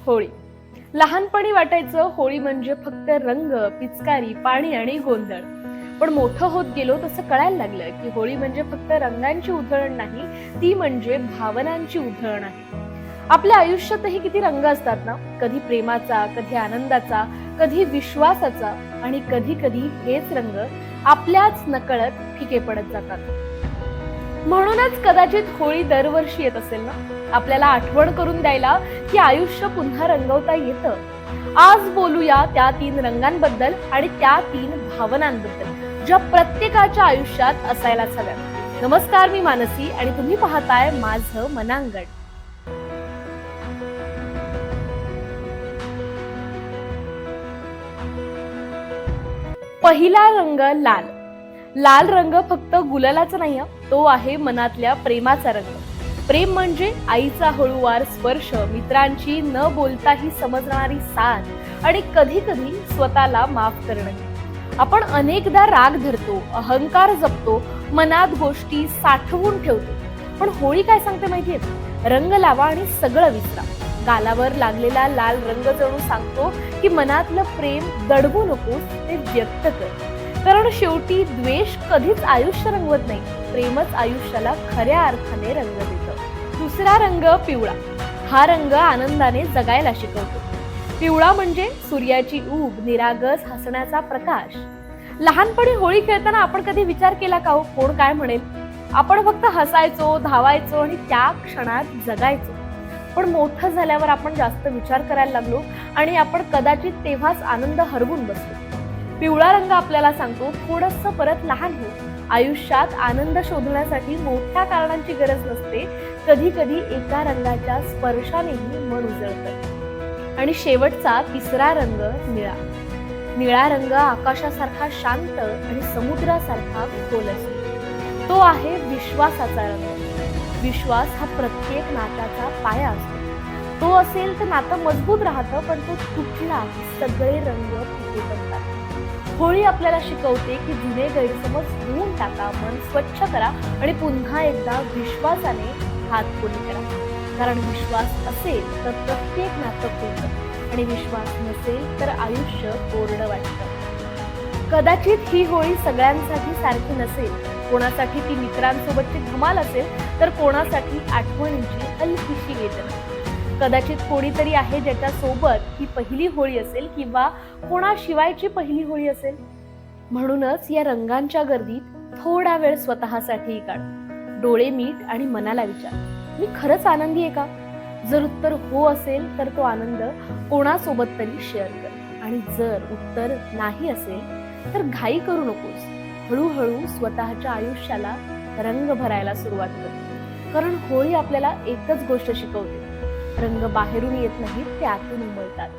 होळी. लहानपणी वाटायचं होळी म्हणजे फक्त रंग, पिचकारी, पाणी आणि गोंधळ. पण मोठं होत गेलो तसं कळायला लागलं की होळी म्हणजे फक्त रंगांची उधळण नाही, ती म्हणजे भावनांची उधळण आहे. आपल्या आयुष्यातही किती रंग असतात ना, कधी प्रेमाचा, कधी आनंदाचा, कधी विश्वासाचा आणि कधी कधी हेच रंग आपल्याच नकळत फिके पडत जातात. म्हणूनच कदाचित होळी दरवर्षी येत असेल ना, आपल्याला आठवण करून द्यायला की आयुष्य पुन्हा रंगवता येतं. आज बोलूया त्या 3 रंगांबद्दल आणि त्या 3 भावनांबद्दल, ज्या प्रत्येकाच्या आयुष्यात असायलाच हव्या. नमस्कार, मी मानसी आणि तुम्ही पाहताय माझं मनांगण. पहिला रंग लाल. लाल रंग फक्त गुलालाचा नाही हा, तो आहे मनातल्या प्रेमाचा रंग. प्रेम म्हणजे आईचा हळूवार स्पर्श, मित्रांची न बोलताही समजणारी साथ आणि कधी कधी स्वतःला माफ करणं. आपण अनेकदा राग धरतो, अहंकार जपतो, मनात गोष्टी साठवून ठेवतो. पण होळी काय सांगते माहितीये? रंग लावा आणि सगळं विसरा. गालावर लागलेला लाल रंग जणू सांगतो की मनातलं प्रेम दडवू नकोस, ते व्यक्त कर. कारण शेवटी द्वेष कधीच आयुष्य रंगवत नाही, प्रेमच आयुष्याला खऱ्या अर्थाने रंग देतं. दुसरा रंग पिवळा. हा रंग आनंदाने जगायला शिकवतो. पिवळा म्हणजे सूर्याची ऊब, निरागस हसण्याचा प्रकाश. लहानपणी होळी खेळताना आपण कधी विचार केला का हो, कोण काय म्हणेल? आपण फक्त हसायचो, धावायचो आणि त्या क्षणात जगायचो. पण मोठं झाल्यावर आपण जास्त विचार करायला लागलो आणि आपण कदाचित तेव्हाच आनंद हरवून बसलो. पिवळा रंग आपल्याला सांगतो थोडंसं परत लहान हो. आयुष्यात आनंद शोधण्यासाठी मोठ्या कारणांची गरज नसते, कधी कधी एका रंगाच्या स्पर्शानेही मन उजळतं. आणि शेवटचा तिसरा रंग निळा. निळा रंग आकाशासारखा शांत आणि समुद्रासारखा खोल असतो. तो आहे विश्वासाचा रंग. विश्वास हा प्रत्येक नात्याचा पाया असतो. तो असेल तर नातं मजबूत राहतं, पण तो तुटला की सगळे रंग फिके पडतात. होळी आपल्याला शिकवते की जुने गैरसमज धुवून टाका, मन स्वच्छ करा आणि पुन्हा एकदा विश्वासाने हात पुढे करा. कारण विश्वास असेल तर प्रत्येक नातं खुलतं आणि विश्वास नसेल तर आयुष्य कोरडं वाटतं. कदाचित ही होळी सगळ्यांसाठी सारखी नसेल. कोणासाठी ती मित्रांसोबतची धमाल असेल, तर कोणासाठी आठवणींची हलकीशी वेदना. कदाचित कोणीतरी आहे ज्याच्या सोबत ही पहिली होळी असेल किंवा कोणाशिवायची पहिली होळी असेल. म्हणूनच या रंगांच्या गर्दीत थोडा वेळ स्वतःसाठी काढ. डोळे मीट आणि मनाला विचार, मी खरंच आनंदी आहे का? जर उत्तर हो असेल तर तो आनंद कोणासोबत तरी शेअर कर. आणि जर उत्तर नाही असेल तर घाई करू नकोस. हळूहळू स्वतःच्या आयुष्याला रंग भरायला सुरुवात कर. कारण होळी आपल्याला एकच गोष्ट शिकवते, रंग बाहेरून येत नाहीत, ते आतून उमलतात.